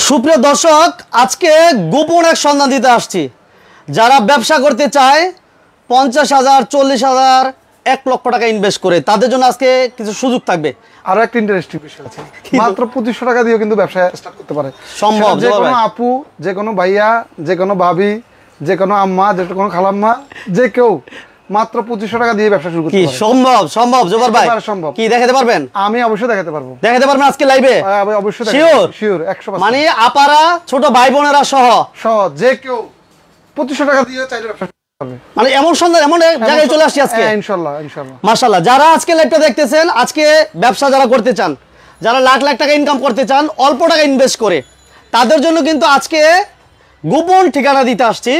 সুপ্রিয় দর্শক, আজকে গোপন এক সন্ধান দিতে আসছি। যারা ব্যবসা করতে চায় 50,000, 40,000, 1 লক্ষ টাকা ইনভেস্ট করে, তাদের জন্য আজকে কিছু সুযোগ থাকবে। আরো একটা ইন্টারেস্টিং বিষয় আছে, মাত্র 2500 টাকা দিয়ে কিন্তু ব্যবসা স্টার্ট করতে পারে। সম্ভব, যে কোনো আপু, যে কোনো ভাইয়া, যে কোনো ভাবি, যে কোনো আম্মা, যে কোনো খালাম্মা, যে কেউ মাত্র 2500 টাকা দিয়ে ব্যবসা শুরু করতে পারে। সম্ভব সম্ভব জোবার ভাই, সম্ভব। কি দেখাতে পারবেন? আমি অবশ্যই দেখাতে পারবো। দেখাতে পারবেন আজকে লাইভে? অবশ্যই শিওর শিওর 100%। মানে আপারা, ছোট ভাই বোনেরা সহ যে কেউ 2500 টাকা দিয়ে চাইলে ব্যবসা করতে পারবে। মানে এমন সন্ধান, এমন জায়গায় চলে আসছি আজকে। ইনশাআল্লাহ ইনশাআল্লাহ মাশাআল্লাহ। যারা আজকে লাইভটা দেখতেছেন, আজকে ব্যবসা যারা করতে চান, যারা লাখ লাখ টাকা ইনকাম করতে চান অল্প টাকা ইনভেস্ট করে, তাদের জন্য কিন্তু আজকে গোপন ঠিকানা দিতে আসছি।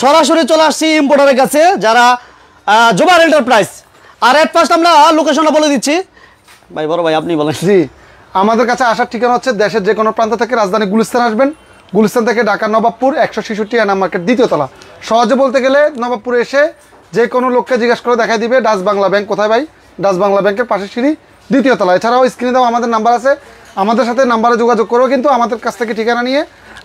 সরাসরি চলে আসছি ইম্পোর্টারের কাছে, যারা জোবার এন্টারপ্রাইজ। আর এট ফার্স্ট আমরা লোকেশনটা বলে দিচ্ছি। ভাই বড় ভাই আপনি বলেন। জি, আমাদের কাছে আসার ঠিকানা হচ্ছে দেশের যে কোনো প্রান্ত থেকে রাজধানী গুলিস্তান আসবেন। গুলিস্তান থেকে ঢাকা নবাবপুর 166 আনাম মার্কেট, দ্বিতীয় তলা। সহজে বলতে গেলে নবাবপুরে এসে যে কোনো লোককে জিজ্ঞাসা করে দেখাই দিবে ডাচ বাংলা ব্যাংক কোথায়। ভাই, ডাচ বাংলা ব্যাংকের পাশে সিঁড়ি, দ্বিতীয় তলা। এছাড়াও স্ক্রিনে দেওয়া আমাদের নাম্বার আছে, আমাদের সাথে নাম্বারে যোগাযোগ করেও কিন্তু আমাদের কাছ থেকে ঠিকানা নিয়ে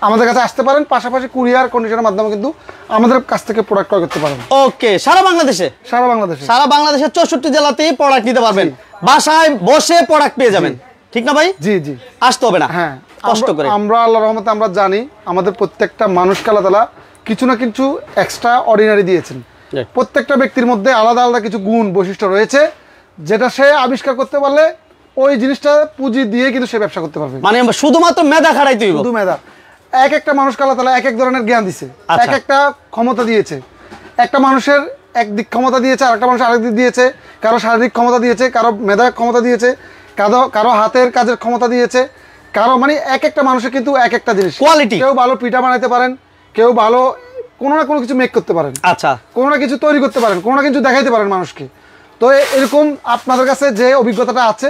আমাদের কাছে আসতে পারেন। পাশাপাশি কুরিয়ার কন্ডিশনের মাধ্যমে কিন্তু আমাদের কাছ থেকে প্রোডাক্ট ক্রয় করতে পারেন। ওকে, সারা বাংলাদেশে? সারা বাংলাদেশের 64 জেলাতেই প্রোডাক্ট নিতে পারবেন। বাসায় বসে প্রোডাক্ট পেয়ে যাবেন, ঠিক না ভাই? জি জি, আসতে হবে না। হ্যাঁ, কষ্ট করে। আমরা আল্লাহর রহমতে আমরা জানি আমাদের প্রত্যেকটা মানুষকে আল্লাহ তাআলা কিছু না কিছু এক্সট্রা অর্ডিনারি দিয়েছেন। প্রত্যেকটা ব্যক্তির মধ্যে আলাদা আলাদা কিছু গুণ বৈশিষ্ট্য রয়েছে, যেটা সে আবিষ্কার করতে পারলে ওই জিনিসটা পুঁজি দিয়ে কিন্তু সে ব্যবসা করতে পারবে। মানে শুধুমাত্র মেধা খাটাইতে হইব। শুধু মেধা। এক একটা মানুষকে আল্লাহ তাআলা এক এক ধরনের জ্ঞান দিয়েছে, এক একটা ক্ষমতা দিয়েছে। একটা মানুষের একদিক ক্ষমতা দিয়েছে, আরেকটা মানুষ আরেক দিক দিয়েছে। কারো শারীরিক ক্ষমতা দিয়েছে, কারো মেধা ক্ষমতা দিয়েছে, কারো হাতের কাজের ক্ষমতা দিয়েছে, কারো মানে এক একটা মানুষের কিন্তু এক একটা জিনিস কোয়ালিটি। কেউ ভালো পিঠা বানাইতে পারেন, কেউ ভালো কোনো না কোনো কিছু মেক করতে পারেন, আচ্ছা, কোনো না কিছু তৈরি করতে পারেন, কোনো না কিছু দেখাইতে পারেন মানুষকে। তো এরকম আপনাদের কাছে যে অভিজ্ঞতাটা আছে,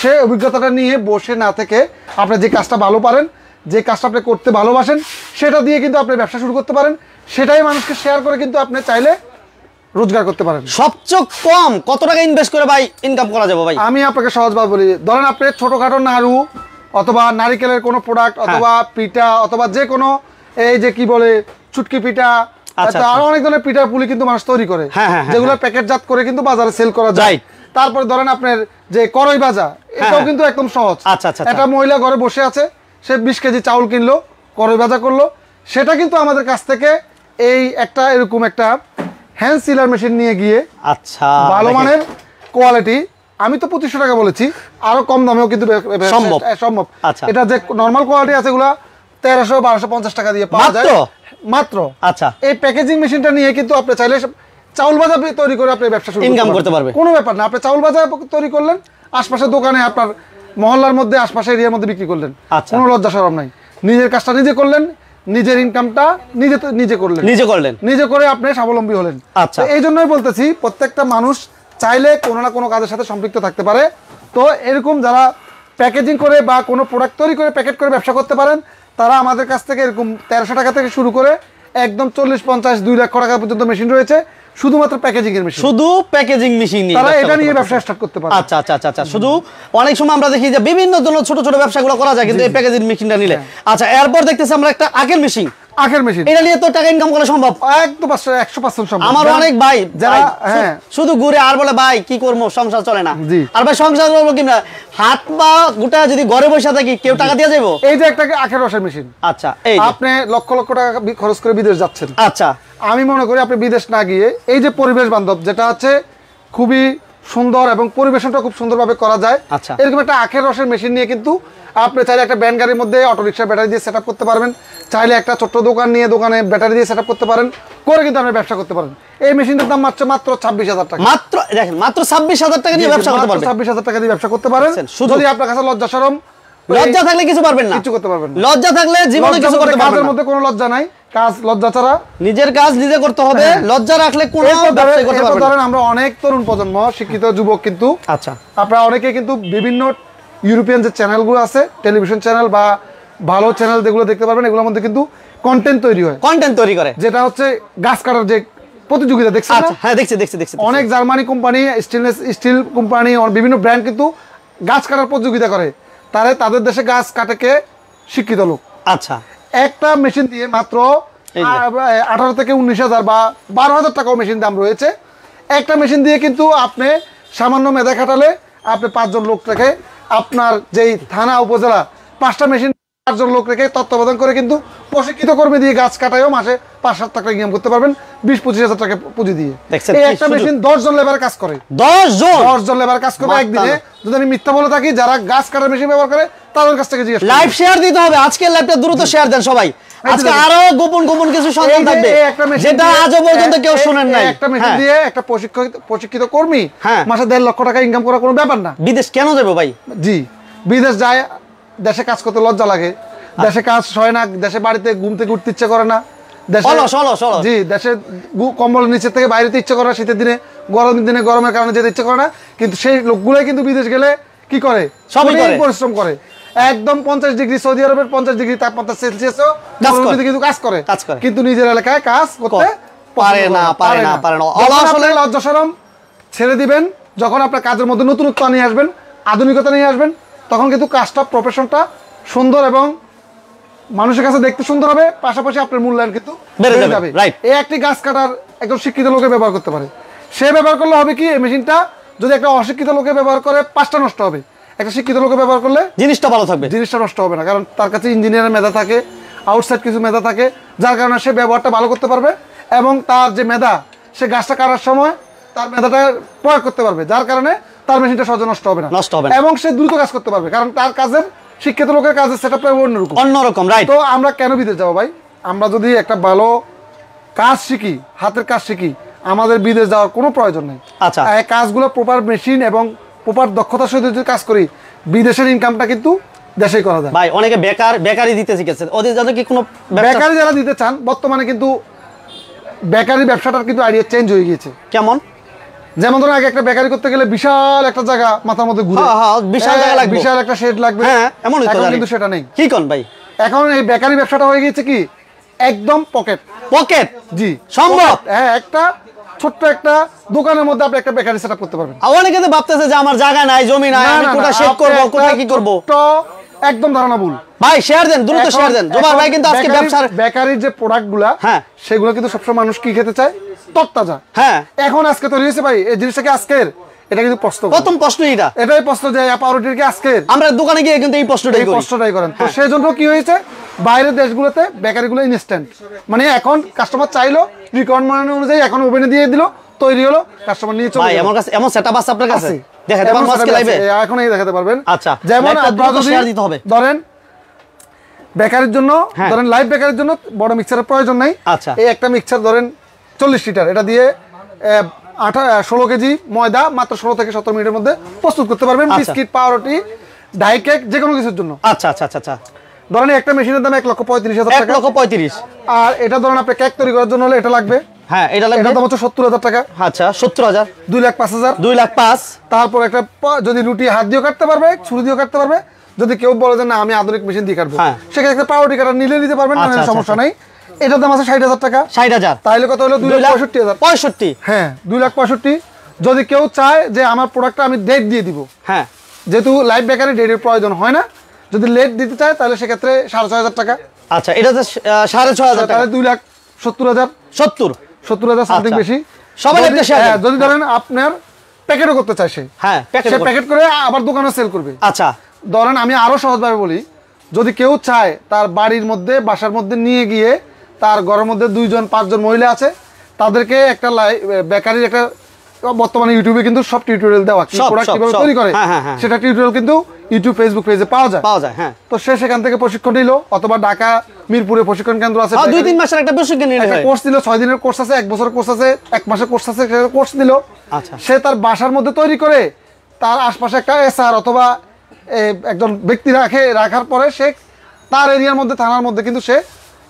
সেই অভিজ্ঞতাটা নিয়ে বসে না থেকে আপনি যে কাজটা ভালো পারেন, যে কাজটা আপনি করতে ভালোবাসেন, সেটা দিয়ে কিন্তু আপনি ব্যবসা শুরু করতে পারেন। সেটাই মানুষকে শেয়ার করে কিন্তু আপনি চাইলে রোজগার করতে পারেন। সবচেয়ে কম কত টাকা ইনভেস্ট করে ভাই ইনকাম করা যাবে ভাই? আমি আপনাকে সহজভাবে বলি, ধরেন আপনি ছোটখাটো নাড়ু অথবা নারিকেলের কোনো প্রোডাক্ট অথবা পিঠা অথবা যে কোনো এই যে কি বলে চুটকি পিঠা, আরো অনেক ধরনের পিঠা পুলি কিন্তু মানুষ তৈরি করে, যেগুলো প্যাকেটজাত করে কিন্তু বাজারে সেল করা যায়। তারপরে ধরেন আপনার যে কড়াই ভাজা, এটাও কিন্তু একদম সহজ। একটা মহিলা ঘরে বসে আছে, সে 20 কেজি চাউল কিনলো, কড়াই ভাজা করলো, সেটা কিন্তু আমাদের কাছ থেকে এই একটা এরকম একটা হ্যান্ড সিলার মেশিন নিয়ে গিয়ে, আচ্ছা, ভালো মানের কোয়ালিটি, আমি তো 2500 টাকা বলেছি, আরো কম দামেও কিন্তু সম্ভব। এটা যে নরমাল কোয়ালিটি আছে এগুলা 1300, 1250 টাকা দিয়ে পাওয়া যায় মাত্র। আচ্ছা, এই প্যাকেজিং মেশিনটা নিয়ে কিন্তু আপনি চাইলে চাউল ভাজা তৈরি করে আপনি ব্যবসা শুরু করতে পারবেন। কোনো ব্যাপার না, আপনি চাউল ভাজা তৈরি করলেন, আশপাশের দোকানে আপনার মহল্লার মধ্যে, আশপাশের এরিয়ার মধ্যে বিক্রি করলেন, কোনো লজ্জা শরম নাই। নিজের কাজটা নিজে করলেন, নিজের ইনকামটা নিজে করে আপনি স্বাবলম্বী হলেন। আচ্ছা, এই জন্যই বলতেছি প্রত্যেকটা মানুষ চাইলে কোনো না কোনো কাজের সাথে সম্পৃক্ত থাকতে পারে। তো এরকম যারা প্যাকেজিং করে বা কোনো প্রোডাক্ট তৈরি করে প্যাকেট করে ব্যবসা করতে পারেন, তারা আমাদের কাছ থেকে এরকম 1300 টাকা থেকে শুরু করে একদম 40, 50, 2 লাখ টাকা পর্যন্ত মেশিন রয়েছে, শুধুমাত্র প্যাকেজিং এর মেশিন, শুধু প্যাকেজিং মেশিন নিয়ে তারা এটা নিয়ে ব্যবসা স্টার্ট করতে পারে। আচ্ছা আচ্ছা আচ্ছা, শুধু অনেক সময় আমরা দেখি যে বিভিন্ন ধরনের ছোট ছোট ব্যবসাগুলো করা যায় কিন্তু এই প্যাকেজিং মেশিনটা নিলে। আচ্ছা, এরপর দেখতেছি আমরা একটা আখের মেশিন। এটা নিয়ে তো টাকা ইনকাম করা সম্ভব? একদম 100% সম্ভব। আমার অনেক ভাই যারা শুধু ঘুরে আর বলে ভাই কি করবো, সংসার চলে না। আর ভাই সংসার করবো কিনা, হাত পা গোটা যদি ঘরে বসে থাকি, কেউ টাকা দিয়ে যাবো? এই যে একটা আখের রসের মেশিন, আচ্ছা, আপনি লক্ষ লক্ষ টাকা খরচ করে বিদেশ যাচ্ছেন। আচ্ছা, আমি মনে করি আপনি বিদেশ না গিয়ে এই যে পরিবেশ বান্ধব, যেটা হচ্ছে খুবই সুন্দর এবং পরিবেশনটা খুব সুন্দরভাবে করা যায়, এরকম একটা আখের রসের মেশিন নিয়ে কিন্তু আপনি চাইলে একটা ব্যান গাড়ির মধ্যে অটোরিক্সা ব্যাটারি দিয়ে সেট করতে পারবেন, চাইলে একটা ছোট্ট দোকান নিয়ে দোকানে ব্যাটারি দিয়ে সেট করতে পারেন, করে কিন্তু আপনি ব্যবসা করতে পারেন। এই মেশিনটার দাম মাত্র 26,000 টাকা। মাত্র দেখেন, মাত্র 26,000 টাকা দিয়ে ব্যবসা করতে পারবেন। 26,000 টাকা দিয়ে ব্যবসা করতে পারেন। যদি আপনার কাছে লজ্জা শরম, লজ্জা থাকলে কিছু পারবেন না, কিছু করতে পারবেন না। লজ্জা থাকলে জীবনে কিছু করতে পারবেন না। কাজের মধ্যে কোনো লজ্জা নাই, কাজ লজ্জা ছাড়া, নিজের কাজ নিজে করতে হবে। লজ্জা রাখলে কোনো ব্যবসা করতে পারবেন না। ধরেন আমরা অনেক তরুণ প্রজন্ম, শিক্ষিত যুবক কিন্তু, আচ্ছা, আপনারা অনেকে কিন্তু বিভিন্ন ইউরোপিয়ান যে চ্যানেলগুলো আছে, টেলিভিশন চ্যানেল বা ভালো চ্যানেল যেগুলো দেখতে পারবেন, এগুলোর মধ্যে কিন্তু কন্টেন্ট তৈরি হয়, কন্টেন্ট তৈরি করে, যেটা হচ্ছে গাছ কাটার যে প্রতিযোগিতা দেখছেন না? হ্যাঁ, দেখছি। অনেক জার্মানি কোম্পানি, স্টিল কোম্পানি, বিভিন্ন ব্র্যান্ড কিন্তু গাছ কাটার প্রতিযোগিতা করে। তাদের দেশে গাছ কাটে কে, শিক্ষিত লোক। আচ্ছা, একটা মেশিন দিয়ে মাত্র 18 থেকে 19,000 বা 12,000 টাকাও মেশিন দাম রয়েছে। একটা মেশিন দিয়ে কিন্তু আপনি সামান্য মেধা খাটালে আপনি 5 জন লোক রেখে আপনার যেই থানা উপজেলা 5টা মেশিন 5 জন লোক রেখে তত্ত্বাবধান করে কিন্তু প্রশিক্ষিত কর্মী দিয়ে গাছ কাটায়ও মাসে 5-7 টাকা ইনকাম করতে পারবেন 20-25,000 টাকা পুঁজি দিয়ে। এই একটা মেশিন 10 জন লেবার কাজ করে, 10 জন লেবার কাজ করবে একদিনে। যদি আমি মিথ্যা বলে থাকি, যারা গাছ কাটার মেশিন ব্যবহার করে তাদের কাছ থেকে জিজ্ঞেস লাইভ শেয়ার দিতে হবে। আজকের লাইভটা দ্রুত শেয়ার দেন সবাই। আজকে আরো গোপন গোপন কিছু সন্ধান থাকবে যেটা আজও পর্যন্ত কেউ শুনেন নাই। একটা মেশিন দিয়ে একটা প্রশিক্ষিত কর্মী মাসে 1.5 লক্ষ টাকা ইনকাম করা কোনো ব্যাপার না। বিদেশ কেন যাবে ভাই? জি, বিদেশ যায়, দেশে কাজ করতে লজ্জা লাগে, দেশে কাজ হয় না, দেশে বাড়িতে ঘুম থেকে উঠতে ইচ্ছে করে না, জি দেশে কম্বলের নিচে থেকে বাইরেতে ইচ্ছে করে না, শীতের দিনে গরমের দিনে গরমের কারণে যেতে ইচ্ছে করে না। কিন্তু সেই লোকগুলোই কিন্তু বিদেশ গেলে কি করে, সবই পরিশ্রম করে। একদম 50 ডিগ্রি, সৌদি আরবের 50 ডিগ্রি তাপমাত্রা সেলসিয়াসও কিন্তু কাজ করে, কিন্তু নিজের এলাকায় কাজ করতে পারে না। লজ্জা শরম ছেড়ে দিবেন, যখন আপনার কাজের মধ্যে নতুনত্ব নিয়ে আসবেন, আধুনিকতা নিয়ে আসবেন, তখন কিন্তু কাজটা প্রফেশনটা সুন্দর এবং মানুষের কাছে দেখতে সুন্দর হবে, পাশাপাশি আপনার মূল্যায়ন কিন্তু বেড়ে যাবে। এই একটি গাছ কাটার একজন শিক্ষিত লোকে ব্যবহার করতে পারে। সে ব্যবহার করলে হবে কি, এই মেশিনটা যদি একটা অশিক্ষিত লোকে ব্যবহার করে 5টা নষ্ট হবে, একটা শিক্ষিত লোকে ব্যবহার করলে জিনিসটা ভালো থাকবে, জিনিসটা নষ্ট হবে না। কারণ তার কাছে ইঞ্জিনিয়ারের মেধা থাকে, আউটসাইড কিছু মেধা থাকে, যার কারণে সে ব্যবহারটা ভালো করতে পারবে এবং তার যে মেধা, সে গাছটা কাটার সময় তার মেধাটা প্রয়োগ করতে পারবে, যার কারণে তার মেশিনটা সহজে নষ্ট হবে না এবং সে দ্রুত কাজ করতে পারবে। কারণ তার কাজের, শিক্ষিত লোকের কাজের সেটআপটা অন্যরকম। রাইট। তো আমরা কেন বিদেশ যাবো ভাই? আমরা যদি একটা ভালো কাজ শিখি, হাতের কাজ শিখি, আমাদের বিদেশ যাওয়ার কোনো প্রয়োজন নেই। আচ্ছা, এই কাজগুলো প্রপার মেশিন এবং প্রপার দক্ষতার সাথে যদি কাজ করি, বিদেশের ইনকামটা কিন্তু দেশেই করা যায়। ভাই অনেকে বেকারি দিতে শিখেছে, ওদের যাতে কি কোনো বেকারি যারা দিতে চান, বর্তমানে কিন্তু বেকারি ব্যবসাটার কিন্তু আইডিয়া চেঞ্জ হয়ে গিয়েছে। কেমন? যেমন ধরুন আগে একটা বেকারি করতে গেলে বিশাল একটা জায়গা মাথার মধ্যে ঘুরে, বিশাল জায়গা লাগবে, বিশাল একটা শেড লাগবে। হ্যাঁ, এমন কিন্তু সেটা নেই। কি কোন ভাই, এখন এই বেকারি ব্যবসাটা হয়ে গিয়েছে কি একদম পকেট। জি সম্ভব। হ্যাঁ, একটা ছোট্ট একটা দোকানের মধ্যে আপনি একটা বেকারি সেটআপ করতে পারবেন। অনেকে তো ভাবতেছে যে আমার জায়গা নাই, জমি নাই, আমি কোথায় শেড করব, কোথায় কি করব। তো একদম ধারণা ভুল ভাই। শেয়ার দেন, দ্রুত শেয়ার দেন। জোবার ভাই কিন্তু আজকে ব্যবসার বেকারির যে প্রোডাক্টগুলো, হ্যাঁ সেগুলো কিন্তু সবসময় মানুষ কি খেতে চায়, তরতাজা। হ্যাঁ, এখন আজকে তৈরি হয়েছে ভাই, এই জিনিসটা কি আজকের? এটা কিন্তু প্রথম প্রশ্ন এটাই প্রশ্ন যে পাউরুটির কি আজকের? আমরা দোকানে গিয়ে কিন্তু এই প্রশ্নটাই করেন। তো সেই জন্য কি হয়েছে, বাইরের দেশগুলোতে বেকারিগুলো ইনস্ট্যান্ট, মানে এখন কাস্টমার চাইলো, রিকোয়ারমেন্ট অনুযায়ী এখন ওভেনে দিয়ে দিল, তৈরি হলো, কাস্টমার নিয়ে চলে গেল। আমার কাছে এমন সেটআপ আছে আপনার কাছে? দেখাতে পারবেন আজকে লাইভে? এখনই দেখাতে পারবেন। আচ্ছা, যেমন আপনারা শেয়ার দিতে হবে। ধরেন বেকারির জন্য, ধরেন লাইভ বেকারির জন্য বড় মিক্সারের প্রয়োজন নাই। আচ্ছা, এই একটা মিক্সার ধরেন 40 লিটার, এটা দিয়ে 16 কেজি ময়দা মাত্র 16 থেকে 17 মিনিটের মধ্যে প্রস্তুত করতে পারবেন। বিস্কিট, পাউরুটি, ডাই কেক, যে কোনো কিছুর জন্য। আচ্ছা আচ্ছা আচ্ছা। ধরেন একটা মেশিনের দাম 1,35,000 টাকা। 1,35,000। আর এটা ধরেন আপনি কেক তৈরি করার জন্য হলে এটা লাগবে। হ্যাঁ, এটা লাগবে। এটা দাম হচ্ছে 70,000 টাকা। আচ্ছা, 70,000। 2,05,000। 2,05,000। তারপর একটা যদি রুটি হাত দিয়ে কাটতে পারবে, ছুরি দিয়ে কাটতে পারবে। যদি কেউ বলে যে না আমি আধুনিক মেশিন দিয়ে কাটবো, সেক্ষেত্রে একটা পাউরুটি কাটার নিলে নিতে পারবেন, সমস্যা নাই। এটার দাম আছে 60,000 টাকা। 60,000। তাহলে কত হলো? 2,65,000। 65। হ্যাঁ, 2,65,000। যদি কেউ চায় যে আমার প্রোডাক্টটা আমি ডেট দিয়ে দিব, হ্যাঁ, যেহেতু লাইভ বেকারি ডেটের প্রয়োজন হয় না, যদি লেট দিতে চায় তাহলে সেক্ষেত্রে 6,500 টাকা। আচ্ছা, এটা 6,500 টাকা। 2,70,000। 70,000 সামথিং বেশি। সবাই একটা শেয়ার। হ্যাঁ, যদি ধরেন আপনার প্যাকেটও করতে চায় সে, হ্যাঁ, সে প্যাকেট করে আবার দোকানে সেল করবে। আচ্ছা, ধরেন আমি আরো সহজভাবে বলি, যদি কেউ চায় তার বাড়ির মধ্যে, বাসার মধ্যে নিয়ে গিয়ে, তার ঘরের মধ্যে 2-5 জন মহিলা আছে, তাদেরকে একটা বেকারির একটা, বর্তমানে ইউটিউবে কিন্তু সব টিউটোরিয়াল দেওয়া, কি প্রোডাক্ট কিভাবে তৈরি করে সেটা টিউটোরিয়াল কিন্তু ইউটিউব, ফেসবুক পেজে পাওয়া যায়। হ্যাঁ, তো সে সেখান থেকে প্রশিক্ষণ নিল, অথবা ঢাকা মিরপুরে প্রশিক্ষণ কেন্দ্র আছে, 2-3 মাসের একটা প্রশিক্ষণ নিল, একটা কোর্স দিল, 6 দিনের কোর্স আছে, 1 বছরের কোর্স আছে, 1 মাসের কোর্স আছে, সেটা কোর্স দিল। আচ্ছা, সে তার বাসার মধ্যে তৈরি করে তার আশপাশে একটা এসআর অথবা একজন ব্যক্তি রাখার পরে সে তার এরিয়ার মধ্যে, থানার মধ্যে কিন্তু সে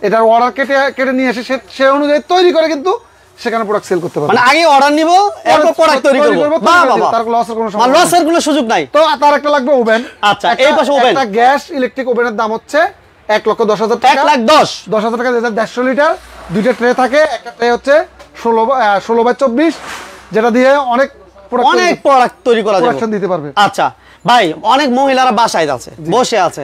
এটার অর্ডার কেটে নিয়ে এসে সে অনুযায়ী তৈরি করে কিন্তু সেখানে প্রোডাক্ট সেল করতে পারবে। মানে আগে অর্ডার নিব, এরপর প্রোডাক্ট তৈরি করব। তার লসের কোনো সুযোগ নাই। তো তার একটা লাগবে ওভেন। আচ্ছা, এই পাশে ওভেন, একটা গ্যাস ইলেকট্রিক ওভেনের দাম হচ্ছে 1,10,000 টাকা। 1,10,000 টাকা, 150 লিটার। দুইটা ট্রে থাকে, একটা ট্রে হচ্ছে 16/24, যেটা দিয়ে অনেক প্রোডাক্ট তৈরি করা যাবে, প্রোডাকশন দিতে পারবে। আচ্ছা, ভাই অনেক মহিলারা বাসায় আছে, বসে আছে,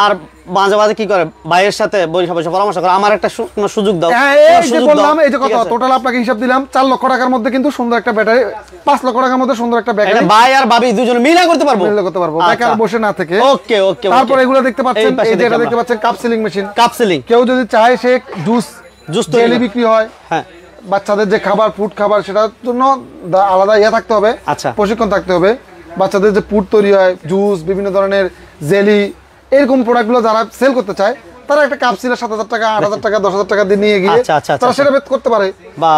আর মাঝে মাঝে কি করে ভাইয়ের সাথে বসে বসে পরামর্শ করে, আমার একটা কোনো সুযোগ দাও। এই যে বললাম, এই যে কথা টোটাল আপনাকে হিসাব দিলাম 4 লক্ষ টাকার মধ্যে কিন্তু সুন্দর একটা ব্যাটারি, 5 লক্ষ টাকার মধ্যে সুন্দর একটা ব্যাটারি ভাই আর ভাবি দুজনে মিলে করতে পারবো, বেকার বসে না থেকে। ওকে ওকে। তারপর এগুলো দেখতে পাচ্ছেন, এই যে এটা দেখতে পাচ্ছেন cup sealing machine. Cup ceiling কেউ যদি চায় সে জুস তৈরি বিক্রি হয়, হ্যাঁ, বাচ্চাদের যে খাবার ফুড খাবার সেটার জন্য আলাদা ইয়ে থাকতে হবে, আচ্ছা, প্রশিক্ষণ থাকতে হবে। বাচ্চাদের যে ফুড তৈরি হয়, জুস, বিভিন্ন ধরনের জেলি, এরকম প্রোডাক্টগুলো যারা সেল করতে চায় তারা একটা কাপ সিলের 7,000 টাকা, 8,000 টাকা, 10,000 টাকা দিয়ে নিয়ে গিয়ে তারা সেটা বেচ করতে পারে।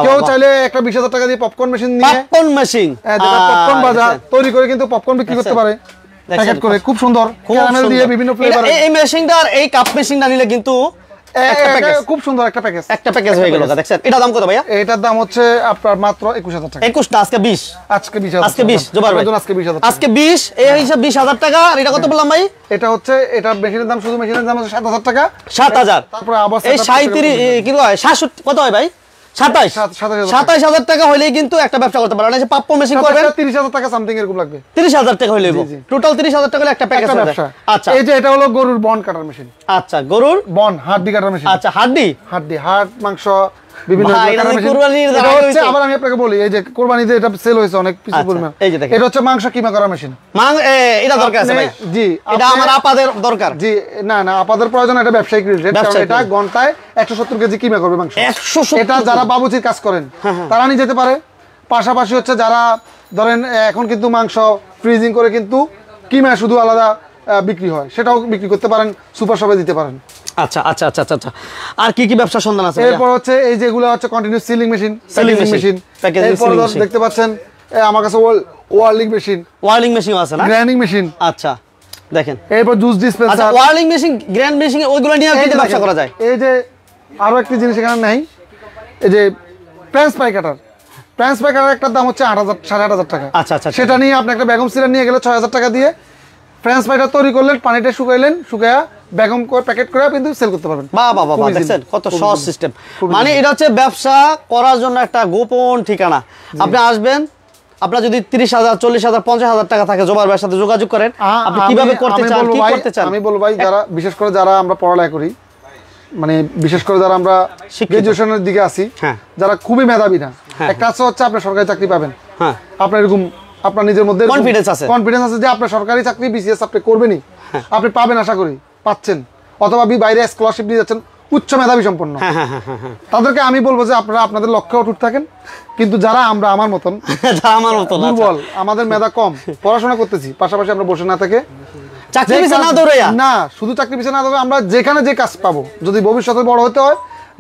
কেউ চাইলে একটা 20,000 টাকা দিয়ে পপকর্ন মেশিন নিয়ে, পপকর্ন মেশিন, পপকর্ন বাজার তৈরি করে কিন্তু পপকর্ন বিক্রি করতে পারে প্যাকেট করে, খুব সুন্দর ক্যারামেল দিয়ে বিভিন্ন ফ্লেভার। এই মেশিনটা আর এই কাপ মেশিনটা নিলে কিন্তু খুব সুন্দর একটা প্যাকেজ হয়ে গেল। দেখছেন এটা দাম কত ভাইয়া? এটার দাম হচ্ছে আপনার মাত্র 21,000 টাকা। 21 না, আজকে 20। আজকে 20,000। আজকে 20 জোবার ভাই, আজকে 20,000। আজকে 20, এই হিসাব 20,000 টাকা। আর এটা কত বললাম ভাই? এটা হচ্ছে এটা মেশিনের দাম, শুধু মেশিনের দাম হচ্ছে 7,000 টাকা। 7,000। তারপরে আবার এই 37 কি হয় 67 কত হয় ভাই? 27,000 টাকা হইলেই কিন্তু একটা ব্যবসা করতে পারবেন। এই যে পাপ্পো মেশিন করবেন 30,000 টাকা সামথিং এরকম লাগবে। 30,000 টাকা হইলেই টোটাল 30,000 টাকা হলে একটা প্যাকেজ হবে। আচ্ছা, এই যে এটা হলো গরুর বন কাটার মেশিন। আচ্ছা, গরুর বন হাড্ডি কাটার মেশিন। আচ্ছা, হাড্ডি হাড় মাংস বিভিন্ন কাটার মেশিন। এটা হচ্ছে, আবার আমি আপনাকে বলি, এই যে কুরবানিতে এটা সেল হয়েছে অনেক কিছু পরিমাণ। এই যে দেখেন, এটা হচ্ছে মাংস কিমা করার মেশিন। এটা দরকার আছে ভাই? জি, এটা আমার আপাদের দরকার। জি, না আপাদের প্রয়োজন, এটা ব্যবসায়িক রিলেটেড, কারণ এটা ঘন্টায় 170 কেজি কিমা করবে মাংস। 170। এটা যারা বাবুচির কাজ করেন তারা নিয়ে যেতে পারে। পাশাপাশি হচ্ছে যারা ধরেন এখন কিন্তু মাংস ফ্রিজিং করে কিন্তু কিমা শুধু আলাদা বিক্রি হয়, সেটাও বিক্রি করতে পারেন, সুপার শপে দিতে পারেন। আচ্ছা আচ্ছা আচ্ছা আচ্ছা। আর কি কি ব্যবসা সন্ধান আছে? এরপর হচ্ছে এই যেগুলো হচ্ছে কন্টিনিউয়াস সিলিং মেশিন, এরপর দেখতে পাচ্ছেন আমার কাছে ওয়ার্লিং মেশিন। ওয়ার্লিং মেশিন আছে না? Grinding machine. আচ্ছা দেখেন, এরপর জুস ডিসপেন্সার। আচ্ছা, ওয়ার্লিং মেশিন, গ্রাইন্ড মেশিন, ওইগুলো নিয়ে কি ব্যবসা করা যায়? এই যে আরো একটা জিনিস এখানে নাই, এই যে ফ্রেঞ্চ ফ্রাই কাটার। ফ্রেঞ্চ ফ্রাই কাটার একটা দাম হচ্ছে 8,000 8,500 টাকা। আচ্ছা আচ্ছা। সেটা নিয়ে আপনি একটা বেগম সিলার নিয়ে গেলে 6,000 টাকা দিয়ে ফ্রেঞ্চ ফ্রাইটা তৈরি করলেন, পানিটা শুকাইলেন, শুকায়া বেগম করে প্যাকেট করে কিন্তু সেল করতে পারবেন। বাহ বাহ বাহ, দেখছেন কত সহজ সিস্টেম। মানে এটা হচ্ছে ব্যবসা করার জন্য একটা গোপন ঠিকানা। আপনি আসবেন, আপনার যদি 30,000, 40,000, 50,000 টাকা থাকে, জোবার ভাইয়ের সাথে যোগাযোগ করেন। আপনি কিভাবে করতে চান, কি করতে চান? আমি বলবো ভাই, যারা বিশেষ করে যারা আমরা পড়ালেখা করি, মানে বিশেষ করে যারা আমরা গ্রাজুয়েশনের দিকে আছি, যারা খুবই মেধাবী না, একটা আছে হচ্ছে আপনি সরকারি চাকরি পাবেন, আপনার এরকম আপনার নিজের মধ্যে কনফিডেন্স আছে যে আপনার সরকারি চাকরি বিসিএস আপনি করবেনই, আপনি পাবেন, আশা করি পাচ্ছেন, অথবা বাইরে স্কলারশিপ নিয়ে যাচ্ছেন, উচ্চ মেধাবী সম্পন্ন। তাদেরকে আমি বলবো যে আপনারা আপনাদের লক্ষ্যে অটুট থাকেন। কিন্তু যারা আমরা আমার মতন দুর্বল, আমাদের মেধা কম, পড়াশোনা করতেছি, পাশাপাশি আমরা বসে না থেকে না, শুধু চাকরি পিছনে না দৌড়ে, আমরা যেখানে যে কাজ পাবো, যদি ভবিষ্যতে বড় হতে হয়,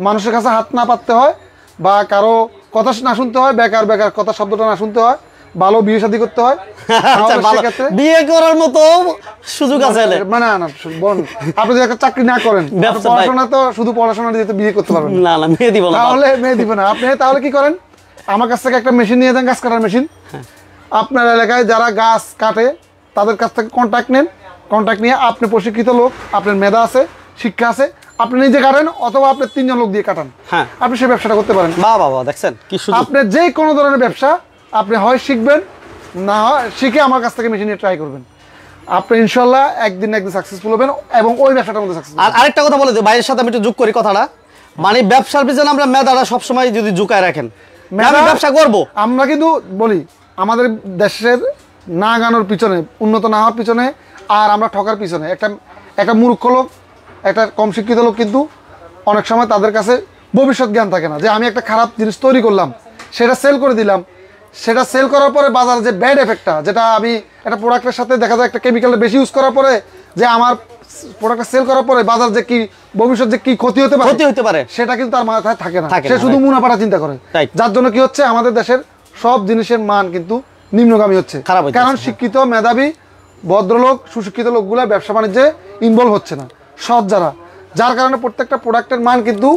মানুষের কাছে হাত না পাততে হয়, বা কারো কথা না শুনতে হয়, বেকার বেকার কথা শব্দটা না শুনতে হয়, ভালো বিয়ে শাদী করতে হয়, বিয়ে করার মতো সুযোগ আছে। না বোন, আপনি যদি একটা চাকরি না করেন, পড়াশোনা তো শুধু পড়াশোনা দিয়ে তো বিয়ে করতে পারবেন না, মেয়ে দিব না, তাহলে মেয়ে দিবে না। আপনি তাহলে কি করেন, আমার কাছ থেকে একটা মেশিন নিয়ে যান, গাছ কাটার মেশিন। আপনার এলাকায় যারা গাছ কাটে তাদের কাছ থেকে কন্ট্যাক্ট নেন, কন্ট্যাক্ট নিয়ে আপনি প্রশিক্ষিত লোক, আপনার মেধা আছে, শিক্ষা আছে, আপনি নিজে কাটেন, অথবা আপনি 3 জন লোক দিয়ে কাটান, আপনি সেই ব্যবসাটা করতে পারেন। বাবা দেখছেন কি সুযোগ। আপনি যে কোনো ধরনের ব্যবসা আপনি হয় শিখবেন, না শিখে আমার কাছ থেকে মেশিন নিয়ে ট্রাই করবেন, আপনি ইনশাল্লাহ একদিন সাকসেসফুল হবেন, এবং ওই ব্যবসাটার মধ্যে সাকসেসফুল। আর আরেকটা কথা বলে দিই, ভাইয়ের সাথে আমি একটু যোগ করি কথাটা, মানে ব্যবসার পিছনে আমরা মেধাটা সবসময় যদি ঝুঁকায় রাখেন, আমি ব্যবসা করব। আমরা কিন্তু বলি আমাদের দেশের না গানোর পিছনে, উন্নত না হওয়ার পিছনে, আর আমরা ঠকার পিছনে, একটা মূর্খ লোক, একটা কম শিক্ষিত লোক কিন্তু অনেক সময় তাদের কাছে ভবিষ্যৎ জ্ঞান থাকে না, যে আমি একটা খারাপ জিনিস তৈরি করলাম, সেটা সেল করে দিলাম, সেটা সেল করার পরে বাজারে যে ব্যাড এফেক্টটা, যেটা আমি একটা প্রোডাক্টের সাথে দেখা যায় একটা কেমিক্যালটা বেশি ইউজ করার পরে, যে আমার প্রোডাক্টটা সেল করার পরে বাজার যে কি ভবিষ্যৎ যে কি ক্ষতি হতে পারে সেটা কিন্তু তার মাথায় থাকে না, সে শুধু মুনাফাটা চিন্তা করে, যার জন্য কি হচ্ছে আমাদের দেশের সব জিনিসের মান কিন্তু নিম্নগামী হচ্ছে, কারণ শিক্ষিত মেধাবী ভদ্রলোক সুশিক্ষিত লোকগুলা ব্যবসা বাণিজ্যে ইনভলভ হচ্ছে না, সৎ যার কারণে প্রত্যেকটা প্রোডাক্টের মান কিন্তু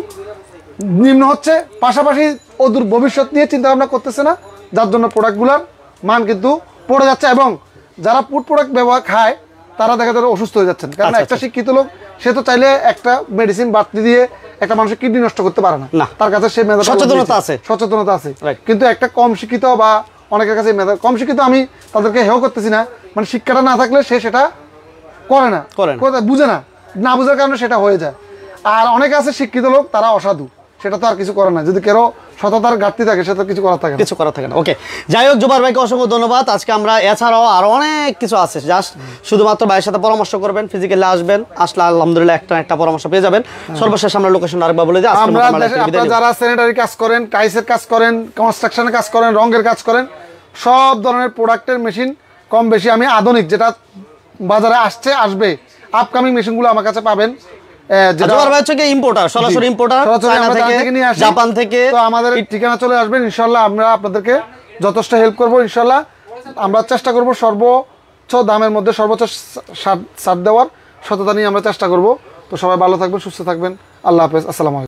নিম্ন হচ্ছে, পাশাপাশি অদূর ভবিষ্যৎ নিয়ে চিন্তা ভাবনা করতেছে না, যার জন্য প্রোডাক্টগুলোর মান কিন্তু পড়ে যাচ্ছে, এবং যারা ফুড প্রোডাক্ট ব্যবহার খায় তারা দেখা যায় অসুস্থ হয়ে যাচ্ছেন, কারণ একটা শিক্ষিত লোক সে তো চাইলে একটা মেডিসিন বাড়তি দিয়ে একটা মানুষের কিডনি নষ্ট করতে পারে না, তার কাছে সে সচেতনতা আছে, কিন্তু একটা কম শিক্ষিত বা অনেকের কাছে কম শিক্ষিত, আমি তাদেরকে হেও করতেছি না, মানে শিক্ষাটা না থাকলে সে সেটা করে না, বুঝে না, না বুঝার কারণে সেটা হয়ে যায়। আর অনেকে আছে শিক্ষিত লোক, তারা অসাধু, সেটা তো আর কিছু করে না। যদি কেউ সততার ঘাটতি থাকে সেটা কিছু করার থাকে না। ওকে, যাই হোক, জুবায়ের ভাইকে অসংখ্য ধন্যবাদ। আজকে আমরা এছাড়াও আরো অনেক কিছু আছে, জাস্ট শুধুমাত্র ভাইয়ের সাথে পরামর্শ করবেন, ফিজিক্যালি আসবেন, আসলে আলহামদুলিল্লাহ একটা পরামর্শ পেয়ে যাবেন। সর্বশেষ আমরা লোকেশন আরেকবার বলে দিই, আপনারা যারা স্যানিটারি কাজ করেন, টাইলসের কাজ করেন, কনস্ট্রাকশনের কাজ করেন, রঙের কাজ করেন, সব ধরনের প্রোডাক্টের মেশিন কম বেশি আমি আধুনিক যেটা বাজারে আসবে আপকামিং মেশিনগুলো আমার কাছে পাবেন। জাপান থেকে আমাদের ঠিকানা চলে আসবেন, ইনশাল্লাহ আমরা আপনাদেরকে যথেষ্ট হেল্প করবো। ইনশাল্লাহ আমরা চেষ্টা করবো সর্বোচ্চ দামের মধ্যে সর্বোচ্চ ছাড় দেওয়ার, সততা নিয়ে আমরা চেষ্টা করবো। তো সবাই ভালো থাকবেন, সুস্থ থাকবেন, আল্লাহ হাফেজ, আসসালামু আলাইকুম।